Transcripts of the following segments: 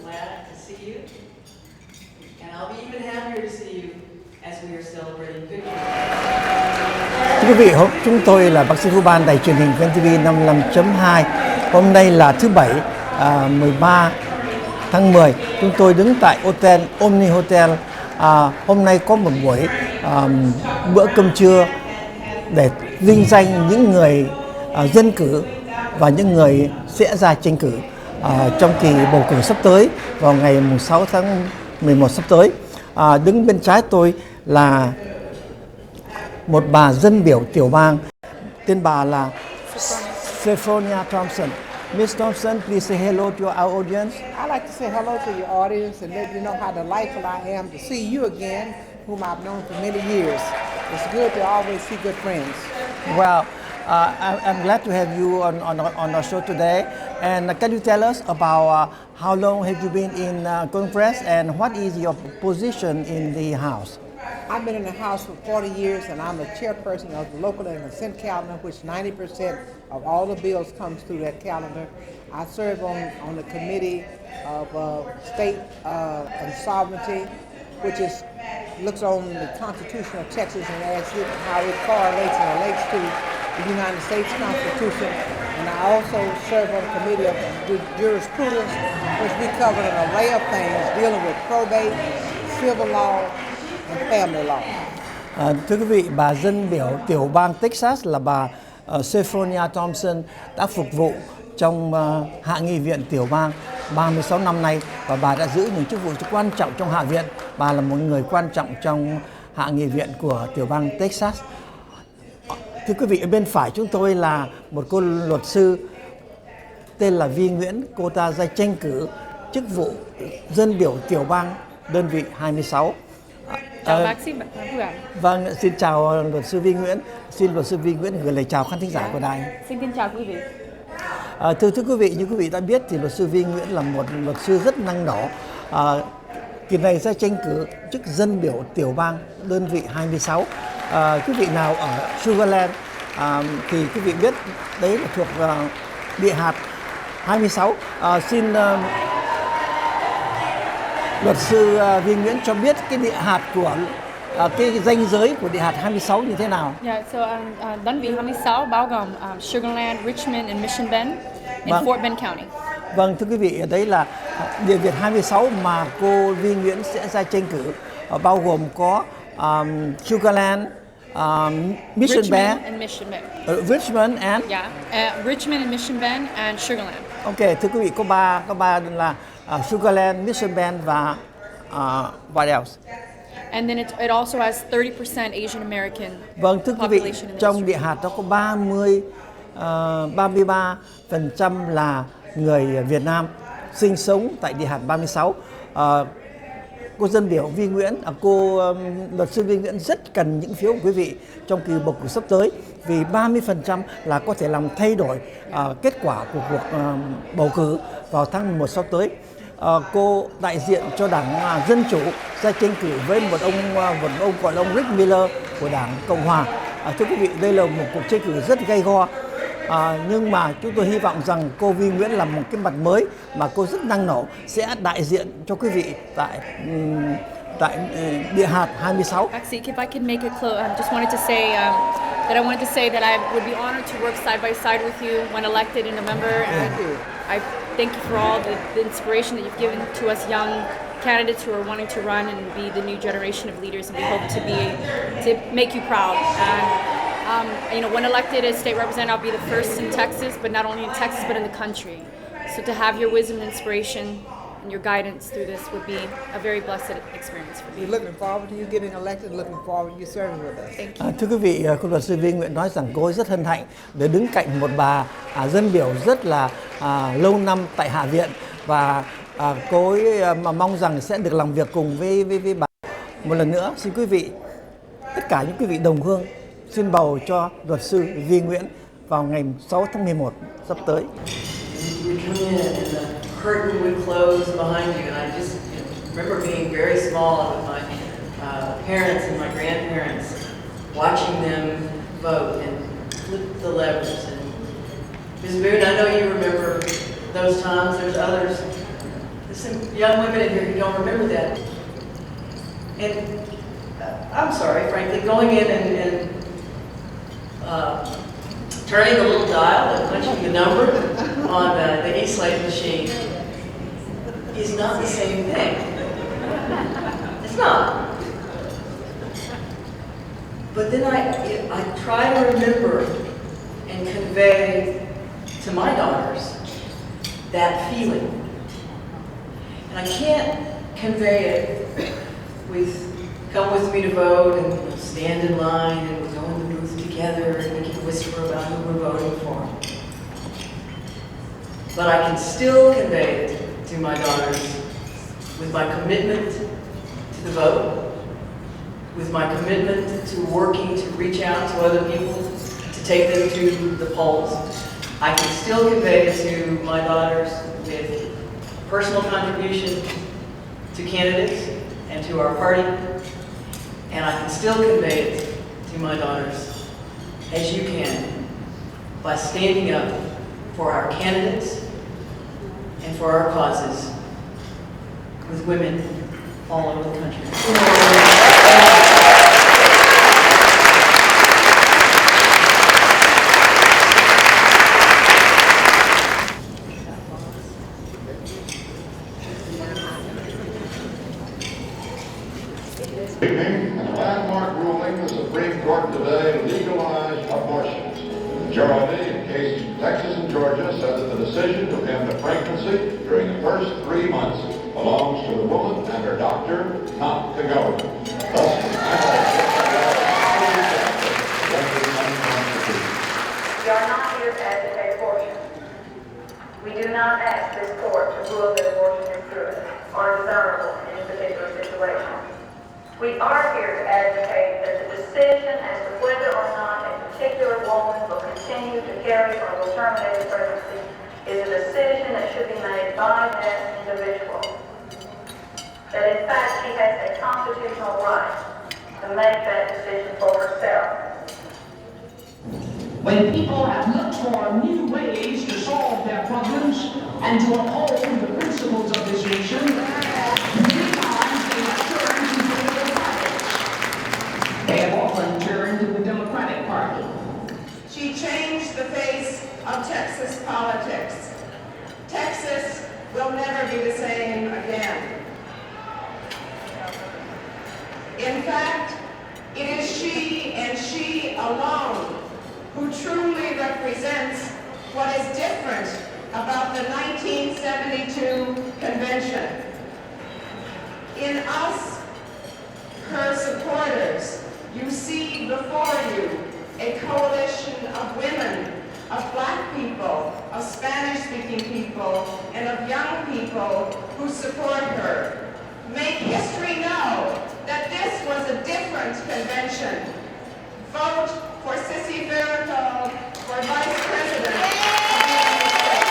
glad to see you, and I'll be even happier to see you as we are celebrating Good Year. Thưa quý vị, chúng tôi là bác sĩ Vũ Ban, đài truyền hình VTV 55.2. Hôm nay là thứ Bảy, 13 tháng 10. Chúng tôi đứng tại Hotel Omni Hotel. Hôm nay có một buổi bữa cơm trưa để vinh danh những người dân cử và những người sẽ ra tranh cử trong kỳ bầu cử sắp tới vào ngày 6 tháng 11 sắp tới. Đứng bên trái tôi là một bà dân biểu tiểu bang, tên bà là Sophronia Thompson. Miss Thompson, please say hello to our audience. I'd like to say hello to your audience and let you know how delightful I am to see you again, whom I've known for many years. It's good to always see good friends. Well, I'm glad to have you on our show today. And can you tell us about how long have you been in Congress and what is your position in the House? I've been in the House for 40 years, and I'm the chairperson of the local and the Senate calendar, which 90% of all the bills comes through that calendar. I serve on the committee of state and sovereignty, which looks on the Constitution of Texas and asks it how it correlates and relates to the United States Constitution. And I also serve on the committee of jurisprudence, which we cover an array of things dealing with probate, civil law, and family law. Thưa quý vị, bà dân biểu tiểu bang Texas là bà Sophronia Thompson đã phục vụ trong Hạ nghị viện tiểu bang 36 năm nay và bà đã giữ những chức vụ quan trọng trong Hạ viện. Bà là một người quan trọng trong Hạ nghị viện của tiểu bang Texas. Thưa quý vị, ở bên phải chúng tôi là một cô luật sư tên là Vi Nguyễn. Cô ta ra tranh cử chức vụ dân biểu tiểu bang đơn vị 26. Chào bác sĩ Nguyễn. Vâng, xin chào luật sư Vi Nguyễn. Xin luật sư Vi Nguyễn gửi lời chào khán thính giả của đài. Xin chào quý vị. Thưa quý vị, như quý vị đã biết thì luật sư Vi Nguyễn là một luật sư rất năng nổ. Kỳ này ra tranh cử chức dân biểu tiểu bang đơn vị 26. Quý vị nào ở Sugarland thì quý vị biết đấy là thuộc địa hạt 26. Xin luật sư Vi Nguyễn cho biết cái địa hạt của cái ranh giới của địa hạt 26 như thế nào? Yeah, so đơn vị 26 bao gồm Sugarland, Richmond and Mission Bend in Fort Bend County. Vâng, thưa quý vị, đấy là địa Việt 26 mà cô Vi Nguyễn sẽ ra tranh cử, bao gồm có Sugarland, Mission Bend, Richmond and Richmond and Mission Bend and Sugarland. Ok, thưa quý vị, có ba là Sugarland, Mission Bend và what else? And then it also has 30% Asian American. Vâng, thưa quý vị, trong địa hạt đó có 33% là người Việt Nam sinh sống tại địa hạt 36. Cô dân biểu Vi Nguyễn, cô luật sư Vi Nguyễn rất cần những phiếu của quý vị trong kỳ bầu cử sắp tới, vì 30% là có thể làm thay đổi kết quả của cuộc bầu cử vào tháng 11 sắp tới. Cô đại diện cho đảng Dân Chủ ra tranh cử với một ông gọi là ông Rick Miller của đảng Cộng Hòa. Thưa quý vị, đây là một cuộc tranh cử rất gay go. Nhưng mà chúng tôi hy vọng rằng cô Vi Nguyễn là một cái mặt mới mà cô rất năng nổ sẽ đại diện cho quý vị tại địa hạt 26. Bác sĩ, if I could make it clear, just wanted to say that I would be honored to work side by side with you when elected in November. And I thank you for all the inspiration that you've given to us young candidates who are wanting to run and be the new generation of leaders, and we hope to make you proud. And when elected as state representative, I'll be the first in Texas, but not only in Texas, but in the country. So to have your wisdom and inspiration and your guidance through this would be a very blessed experience for me. We're looking forward to you getting elected, looking forward to you serving with us. Thank you. Thưa quý vị, cô luật sư Vi Nguyễn nói rằng cô ấy rất hân hạnh để đứng cạnh một bà dân biểu rất là lâu năm tại Hạ viện, và cô ấy mà mong rằng sẽ được làm việc cùng với bà. Một lần nữa, xin quý vị, tất cả những quý vị đồng hương xin bầu cho luật sư Vi Nguyễn vào ngày 6 tháng 11 sắp tới. Curtain would close behind you, and I just remember being very small with my parents and my grandparents, watching them vote and flip the levers. And Ms. Boone, I know you remember those times. There's others There's some young women in here who don't remember that. And I'm sorry, frankly, going in and turning the little dial and punching the number on the e-slate machine is not the same thing. It's not. But then I try to remember and convey to my daughters that feeling. And I can't convey it with come with me to vote and we'll stand in line and we'll go in the booth together and we can whisper about who we're voting for. But I can still convey it to my daughters with my commitment to the vote, with my commitment to working to reach out to other people, to take them to the polls. I can still convey it to my daughters with personal contribution to candidates and to our party. And I can still convey it to my daughters, as you can, by standing up for our candidates and for our causes with women all over the country. Evening, and a landmark ruling the Supreme Court today legalized abortion. The majority in cases in Texas and Georgia said that the decision to end a pregnancy during the first 3 months belongs to the woman and her doctor, not the government. Thus, we are not here to advocate abortion. We do not ask this court to rule that abortion is good or desirable in any particular situation. We are here to advocate that the decision as to whether or not a particular woman will continue to carry or will terminate a pregnancy is a decision that should be made by that individual. That in fact she has a constitutional right to make that decision for herself. When people have looked for new ways to solve their problems and to uphold the principles of this nation, many times they have turned to political parties. They have often turned to the Democratic Party. She changed the face of Texas politics. Texas will never be the same again. In fact, it is she and she alone who truly represents what is different about the 1972 convention. In us, her supporters, you see before you a coalition of women, of black people, of Spanish-speaking people, and of young people who support her. Make history know that this was a different convention. Vote for Sissy Farrakhan for Vice President of the United States.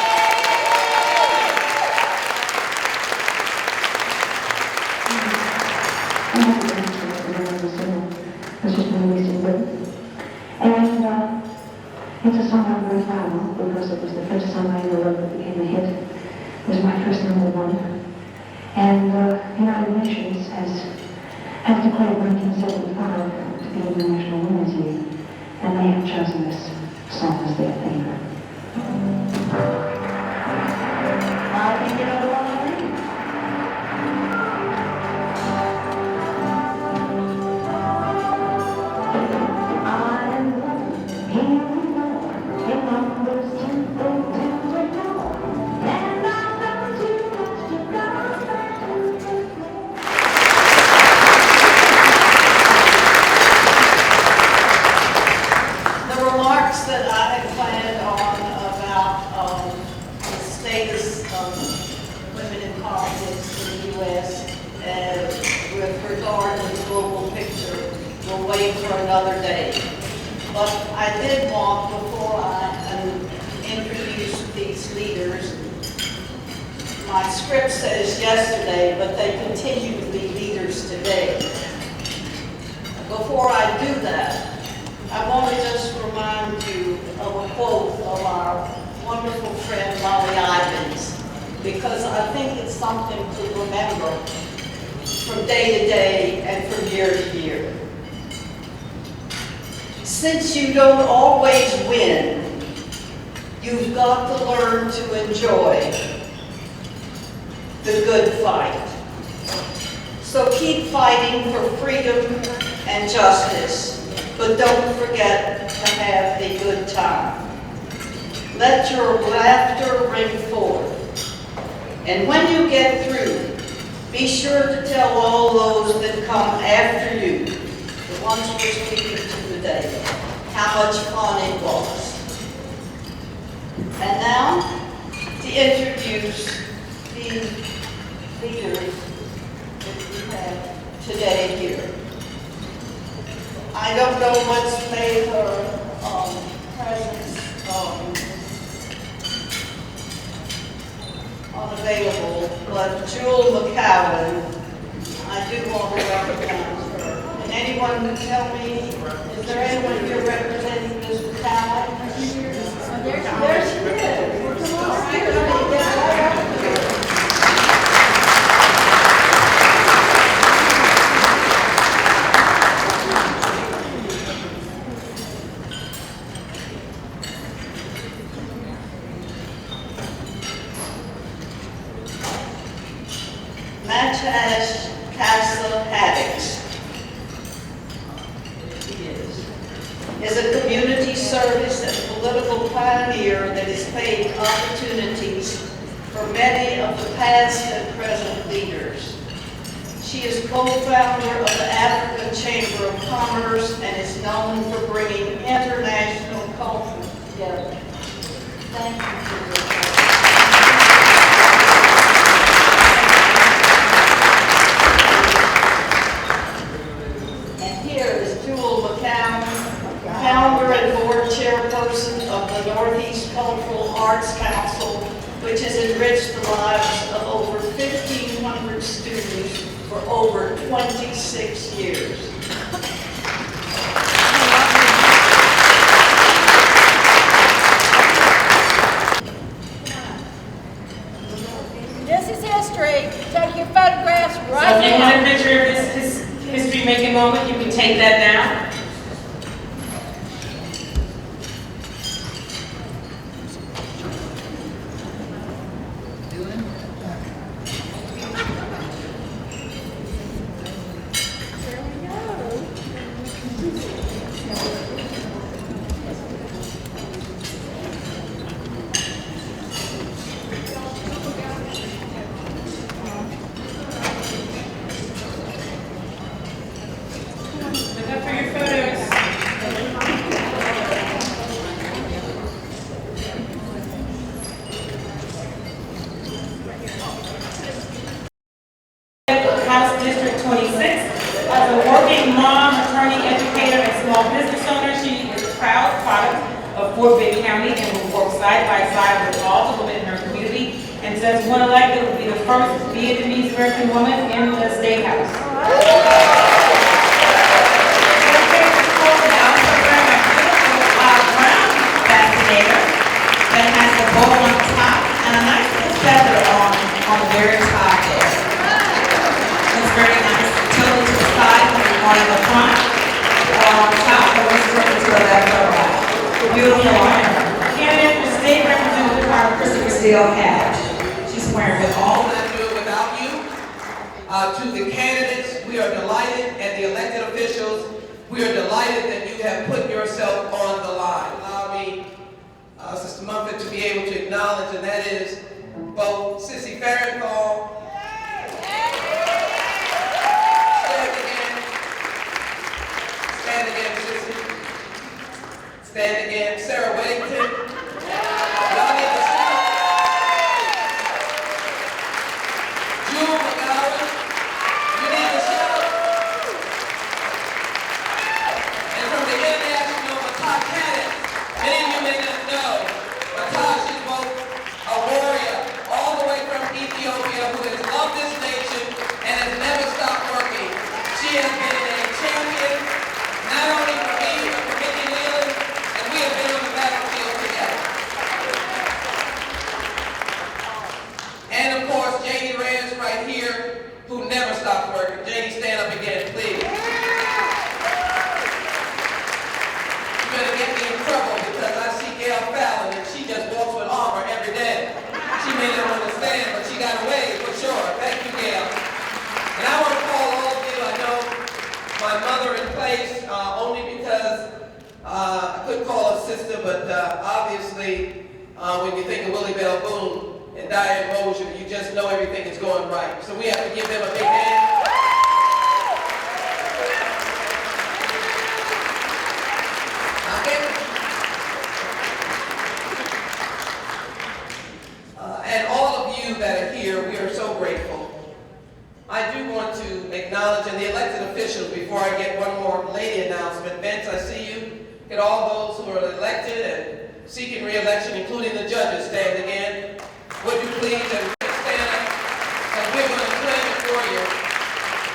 And it's a song I'm very proud of because it was the first song I ever wrote that became a hit. It was my first #1. And United Nations has declared 1975 to be International Women's Year, and they have chosen this song as their favorite. I think you know the one I mean. I am one, here we know, in numbers 10, 2 and more, and I've got too much to go. The remarks that I had planned on about the status of women in politics in the U.S. With regard to the global picture will wait for another day. But I did want, before I introduce these leaders, my script says yesterday, but they continue to be leaders today. Before I do that, I want to just remind you of a quote of our wonderful friend Molly Ivins, because I think it's something to remember from day to day and from year to year. Since you don't always win, you've got to learn to enjoy the good fight. So keep fighting for freedom and justice, but don't forget to have a good time. Let your laughter ring forth. And when you get through, be sure to tell all those that come after you, the ones we're speaking to today, how much fun it was. And now, to introduce the leaders that we have today here. I don't know what's made her presence unavailable, but Jewel McCowan, I do want to recognize her. Can anyone tell me, is there anyone here representing Ms. McCowan? There she is. Well, come on, Matchash Casa Haddix is a community service and political pioneer that has paid opportunities for many of the past and present leaders. She is co-founder of the African Chamber of Commerce and is known for bringing international cultures together. Thank you. Founder and board chairperson of the Northeast Cultural Arts Council, which has enriched the lives of over 1,500 students for over 26 years. This is history. Take your photographs right now. So if you want a picture of this history-making moment, you can take that now. House District 26. As a working mom, attorney, educator, and small business owner, she is a proud product of Fort Bend County and will work side by side with all the women in her community. And since when elected, will be the first Vietnamese American woman in the State House. That has a bow on top and a nice little feather on the very top there. It's very nice. Tilted to the side on the front, on top, but let's turn it to the left or right. Beautiful on her. Candidate for State Representative Christopher Steele Hatch. She's wearing it all. I do it without you. To the candidates, we are delighted, and the elected officials, we are delighted that you have put yourself on the line. Allow me, Sister Mumford, to be able to acknowledge, and that is both Sissy Farrakhan. Stand again, Sissy. Stand again, Sarah Whittington. Y'all need to stand. Jewel McCowan, you need to shout. And from the international, Matak Cannon, many of you may not know, Matak is both a warrior, all the way from Ethiopia, who has loved this nation and has never stopped working. She has been a champion, not only for me, but for Mickey Leland, and we have been on the back stops working. Janie, stand up again, please. You're gonna get me in trouble because I see Gail Fallon and she just walks with armor every day. She may not understand, but she got away for sure. Thank you, Gail. And I want to call all of you. I know my mother in place only because I couldn't call her sister, but obviously when you think of Willie Bell Boone and Diane Mosier, you just know everything is going right. So we have to give them a big hand. And all of you that are here, we are so grateful. I do want to acknowledge and the elected officials before I get one more lady announcement. Vince, I see you. Get all those who are elected and seeking re-election, including the judges, stand again. Would you please and stand up? And we're going to claim it for you.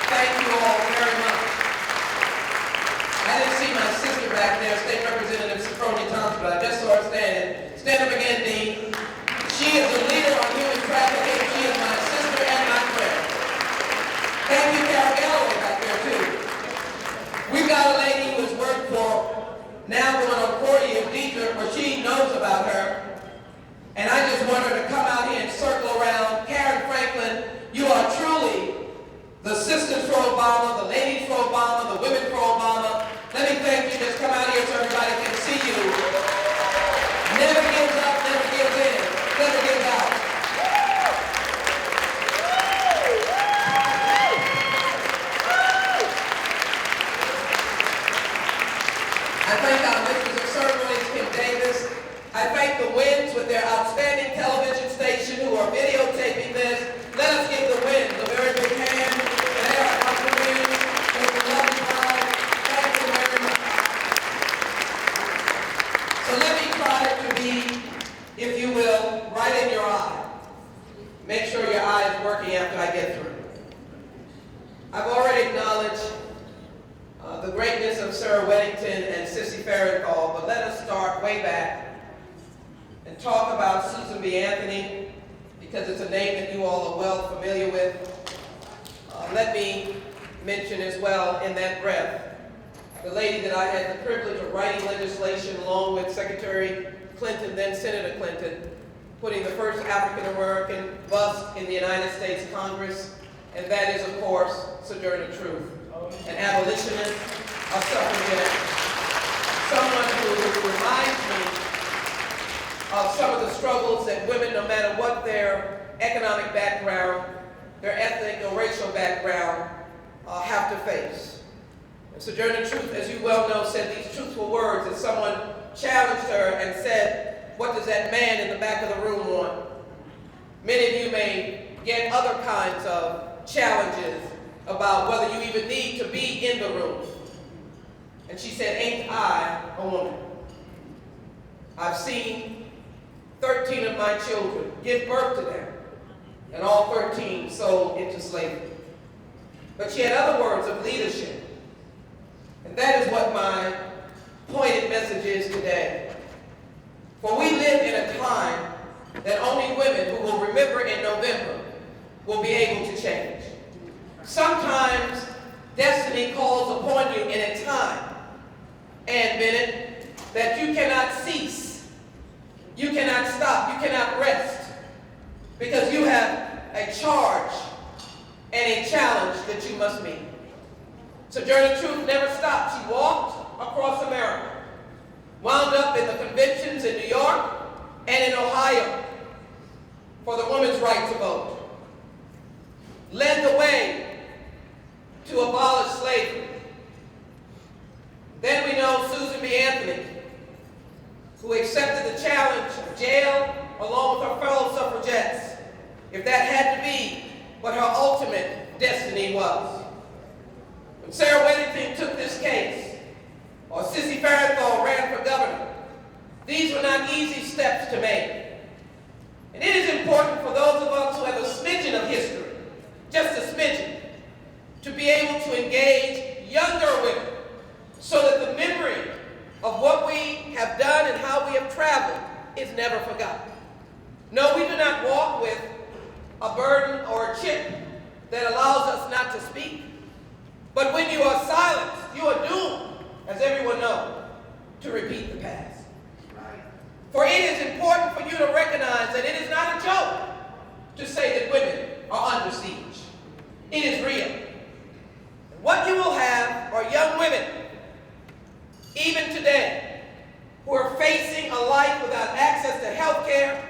Thank you all very much. I didn't see my sister back there, State Representative Sophrony Thompson, but I just saw her standing. Stand up again, Dean. She is a leader on human trafficking. She is my sister and my friend. Thank you, Carol Galloway back there, too. We've got a lady who has worked for now going on 4 years, Deidre, where she knows about her. And I just want her to come out here and circle around. Karen Franklin, you are truly the sisters for Obama, the ladies for Obama, the women for Obama. Let me thank you. Just come out here so everybody can see you. Never gives up, never gives in, never gives out. I thank our mistress of ceremonies, Kim Davis. I thank the Nguyens with their outstanding television station who are videotaping this. Let us give the Nguyens a very big hand. And they are afternoon. It's a lovely time. Thank you very much. So let me try to be, if you will, right in your eye. Make sure your eye is working after I get through. I've already acknowledged the greatness of Sarah Weddington and Sissy Farenthold, but let us start way back and talk about Susan B. Anthony, because it's a name that you all are well familiar with. Let me mention as well in that breath, the lady that I had the privilege of writing legislation along with Secretary Clinton, then Senator Clinton, putting the first African-American bust in the United States Congress, and that is, of course, Sojourner Truth, an abolitionist, a suffragette, someone who reminds me of some of the struggles that women, no matter what their economic background, their ethnic or racial background, have to face. And Sojourner Truth, as you well know, said these truthful words as someone challenged her and said, "What does that man in the back of the room want?" Many of you may get other kinds of challenges about whether you even need to be in the room. And she said, "Ain't I a woman? I've seen 13 of my children give birth to them, and all 13 sold into slavery." But she had other words of leadership. And that is what my pointed message is today. For we live in a time that only women who will remember in November will be able to change. Sometimes destiny calls upon you in a time, Ann Bennett, that you cannot cease. You cannot stop. You cannot rest. Because you have a charge and a challenge that you must meet. Sojourner Truth never stopped. She walked across America, wound up in the conventions in New York and in Ohio for the woman's right to vote, led the way to abolish slavery. Then we know Susan B. Anthony, who accepted the challenge of jail along with her fellow suffragettes, if that had to be what her ultimate destiny was. When Sarah Weddington took this case, or Sissy Farenthold ran for governor, these were not easy steps to make. And it is important for those of us who have a smidgen of history, just a smidgen, to be able to engage younger women so that the memory of what we have done and how we have traveled is never forgotten. No, we do not walk with a burden or a chip that allows us not to speak. But when you are silenced, you are doomed, as everyone knows, to repeat the past. For it is important for you to recognize that it is not a joke to say that women are under siege. It is real. And what you will have are young women, even today, who are facing a life without access to health care.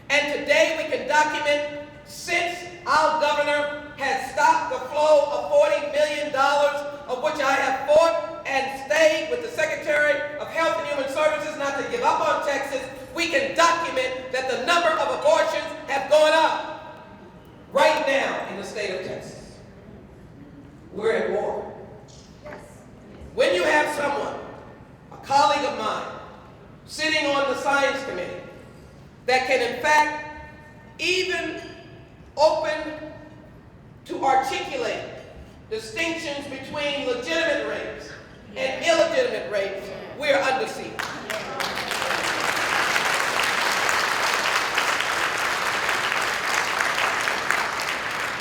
And today we can document, since our governor has stopped the flow of $40 million, of which I have fought and stayed with the Secretary of Health and Human Services not to give up on Texas, we can document that the number of abortions have gone up right now in the state of Texas. We're at war. When you have someone, a colleague of mine, sitting on the science committee that can in fact even open to articulate distinctions between legitimate rapes and illegitimate rapes, we're under siege.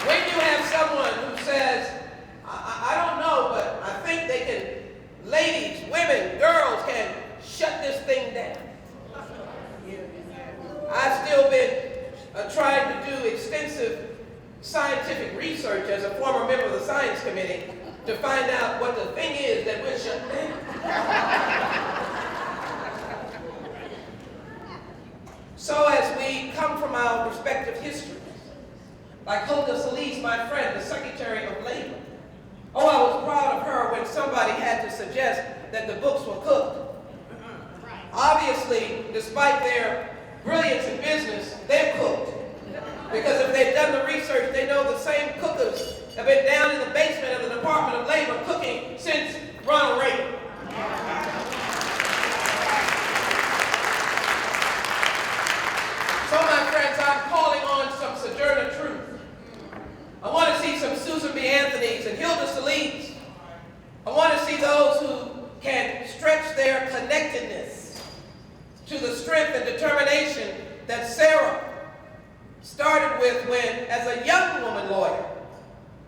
When you have someone who says, I don't know, but I think they can, ladies, women, girls can shut this thing down. I've still been trying to do extensive scientific research as a former member of the science committee to find out what the thing is that we're shutting down. So as we come from our respective histories, like Hulda Solis, my friend, the Secretary of Labor, oh, I was proud of her when somebody had to suggest that the books were cooked. Obviously, despite their brilliance in business, they're cooked. Because if they've done the research, they know the same cookers have been down in the basement of the Department of Labor cooking since Ronald Reagan. So my friends, I'm calling on some Sojourner Truth. I want to see some Susan B. Anthony's and Hilda Solis. I want to see those who can stretch their connectedness to the strength and determination that Sarah started with when, as a young woman lawyer,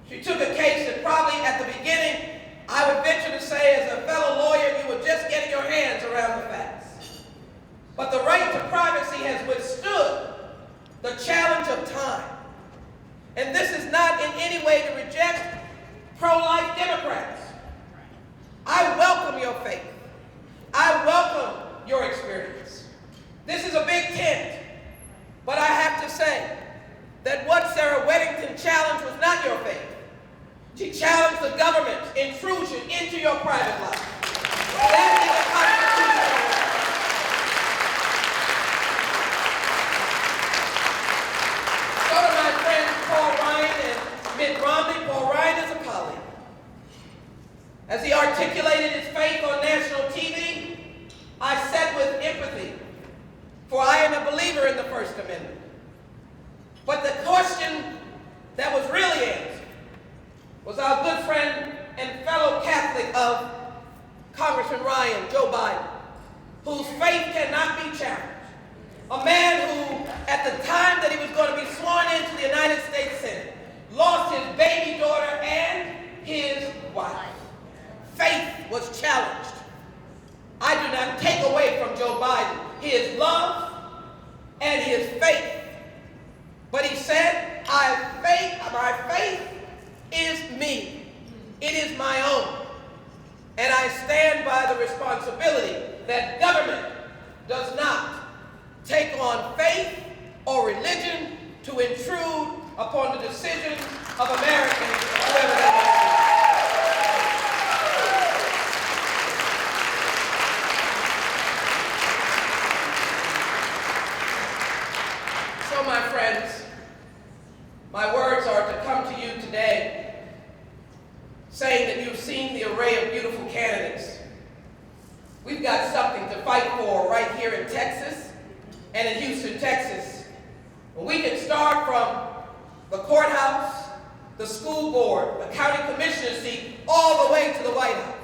she took a case that probably at the beginning, I would venture to say as a fellow lawyer, you were just getting your hands around the facts. But the right to privacy has withstood the challenge of time. And this is not in any way to reject pro-life Democrats. I welcome your faith. I welcome your experience. This is a big tent. But I have to say that what Sarah Weddington challenged was not your faith. She challenged the government's intrusion into your private life. That is a constitutional right. So to my friends Paul Ryan and Mitt Romney, Paul Ryan is a colleague. As he articulated his faith on national TV, I said with empathy, for I am a believer in the First Amendment. But the question that was really answered was our good friend and fellow Catholic of Congressman Ryan, Joe Biden, whose faith cannot be challenged. A man who, at the time that he was going to be sworn into the United States Senate, lost his baby daughter and his wife. Faith was challenged. I do not take away from Joe Biden his love and his faith. But he said, my faith is me. It is my own. And I stand by the responsibility that government does not take on faith or religion to intrude upon the decisions of Americans, whoever they may be. So, my friends, my words are to come to you today saying that you've seen the array of beautiful candidates. We've got something to fight for right here in Texas and in Houston, Texas. We can start from the courthouse, the school board, the county commissioner seat, all the way to the White House.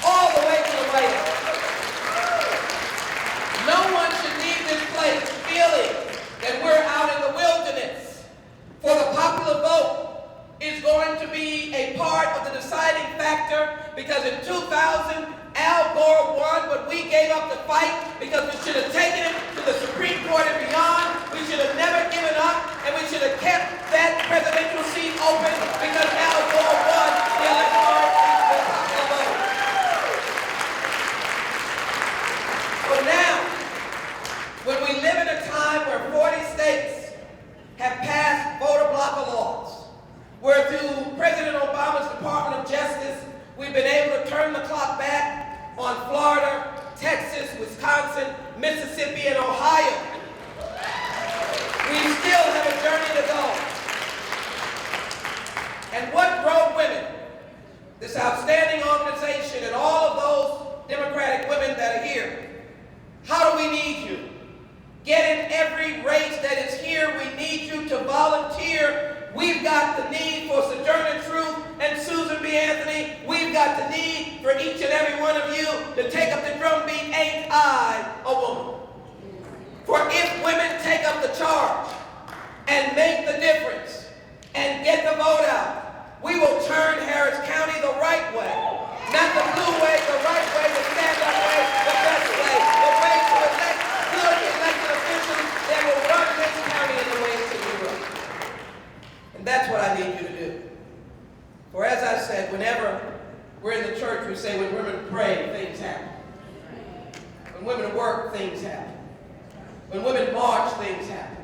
All the way to the White House. No one should leave this place feeling that we're out in the wilderness. For the popular vote because in 2000, Al Gore won, but we gave up the fight because we should have taken it to the Supreme Court and beyond. We should have never given up, and we should have kept that presidential seat open because Al Gore won the electoral popular vote. So now, when we live in a time where 40 states have passed voter blocker laws, where through President Obama's Department of Justice, we've been able to turn the clock back on Florida, Texas, Wisconsin, Mississippi, and Ohio. We still have a journey to go. And what drove women, this outstanding organization, and all of those Democratic women that are here? How do we need you? Get in every race that is here. We need you to volunteer. We've got the need for Sojourner Truth and Susan B. Anthony. We've got the need for each and every one of you to take up the drumbeat, ain't I a woman? For if women take up the charge and make the difference and get the vote out, we will turn Harris County the right way. Not the blue way, the right way, the stand-up way, the best way. The way to elect good elected officials that will run this county in the way it should be run. And that's what I need you to do. For as I said, whenever we're in the church, we say when women pray, things happen. When women work, things happen. When women march, things happen.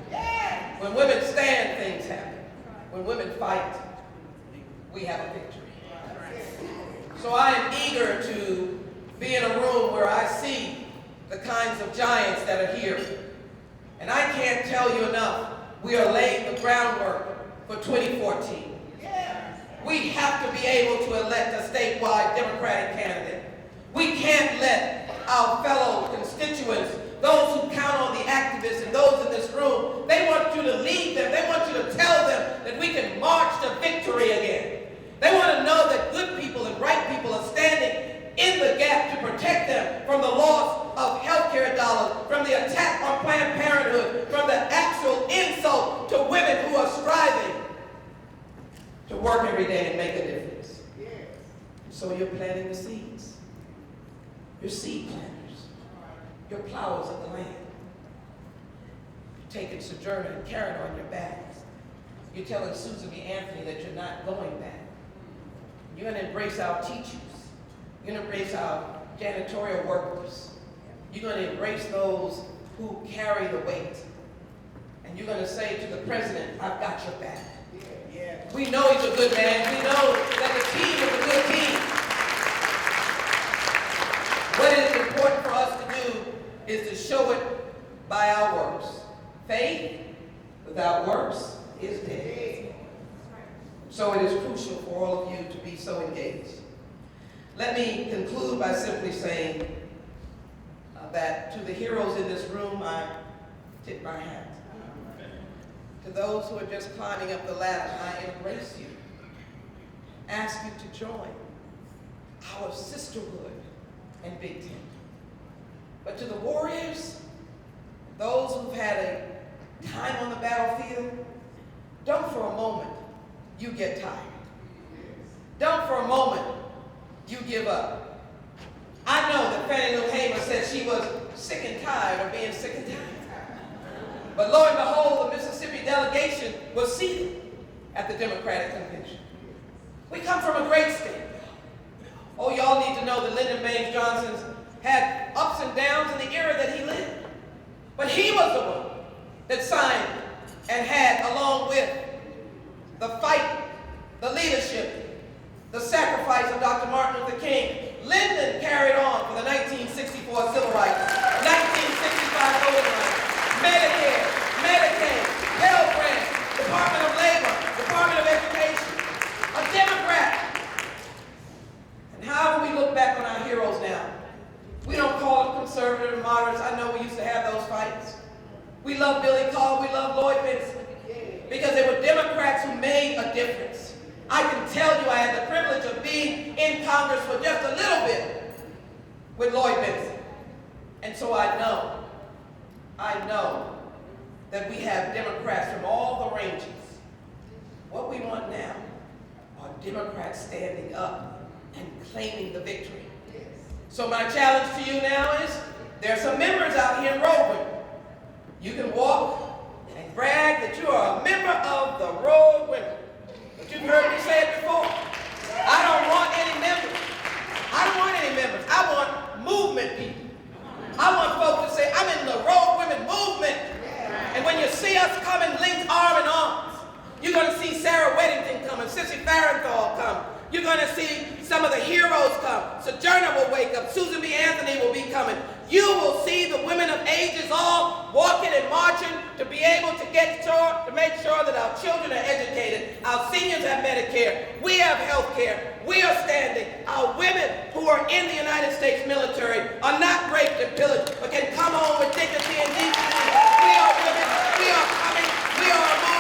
When women stand, things happen. When women fight, we have a victory. So I am eager to be in a room where I see the kinds of giants that are here. And I can't tell you enough, we are laying the groundwork for 2014. We have to be able to elect a statewide Democratic candidate. We can't let our fellow constituents, those who count on the activists and those in this room, they want you to lead them. They want you to tell them that we can march to victory again. They want to know that good people and right people are standing in the gap to protect them from the loss of health care dollars, from the attack on Planned Parenthood, from the actual insult to women who are striving to work every day and make a difference. So you're planting the seeds. You're seed planters. You're plowers of the land. You're taking Sojourner and Karen on your backs. You're telling Susan B. Anthony that you're not going back. You're going to embrace our teachers. You're going to embrace our janitorial workers. You're going to embrace those who carry the weight. And you're going to say to the president, I've got your back. We know he's a good man. We know that the team is a good team. What is important for us to do is to show it by our works. Faith without works is dead. So it is crucial for all of you to be so engaged. Let me conclude by simply saying that to the heroes in this room, I tip my hat. To those who are just climbing up the ladder, I embrace you. Ask you to join our sisterhood and big tent. But to the warriors, those who've had a time on the battlefield, don't for a moment you get tired. Don't for a moment you give up. I know that Fannie Lou Hamer said she was sick and tired of being sick and tired. But lo and behold, the Mississippi delegation was seated at the Democratic Convention. We come from a great state. Oh, y'all need to know that Lyndon Baines Johnson had ups and downs in the era that he lived. But he was the one that signed and had, along with the fight, the leadership, the sacrifice of Dr. Martin Luther King. Lyndon carried on for the 1964 Civil Rights, 1965 voting rights, Medicare, Medicaid, Pell Grant, Department of Labor, Department of Education, a Democrat. And however we look back on our heroes now, we don't call them conservative and moderates. I know we used to have those fights. We love Billy Cole, we love Lloyd Bentsen, because they were Democrats who made a difference. I can tell you I had the privilege of being in Congress for just a little bit with Lloyd Bentsen. And so I know that we have Democrats from all the ranges. What we want now are Democrats standing up and claiming the victory. So my challenge to you now is, there are some members out here in Road. You can walk and brag that you are a member of the Road Women. But you've heard me say it before. I don't want any members. I don't want any members. I want movement people. I want folks to say, I'm in the Road Women movement. And when you see us coming linked arm in arms, you're going to see Sarah Weddington come and Sissy Farenthold come. You're going to see some of the heroes come. Sojourner will wake up. Susan B. Anthony will be coming. You will see the women of ages all walking and marching to be able to make sure that our children are educated. Our seniors have Medicare. We have health care. We are standing. Our women who are in the United States military are not raped and pillaged, but can come home with dignity and decency. We are women. We are coming. We are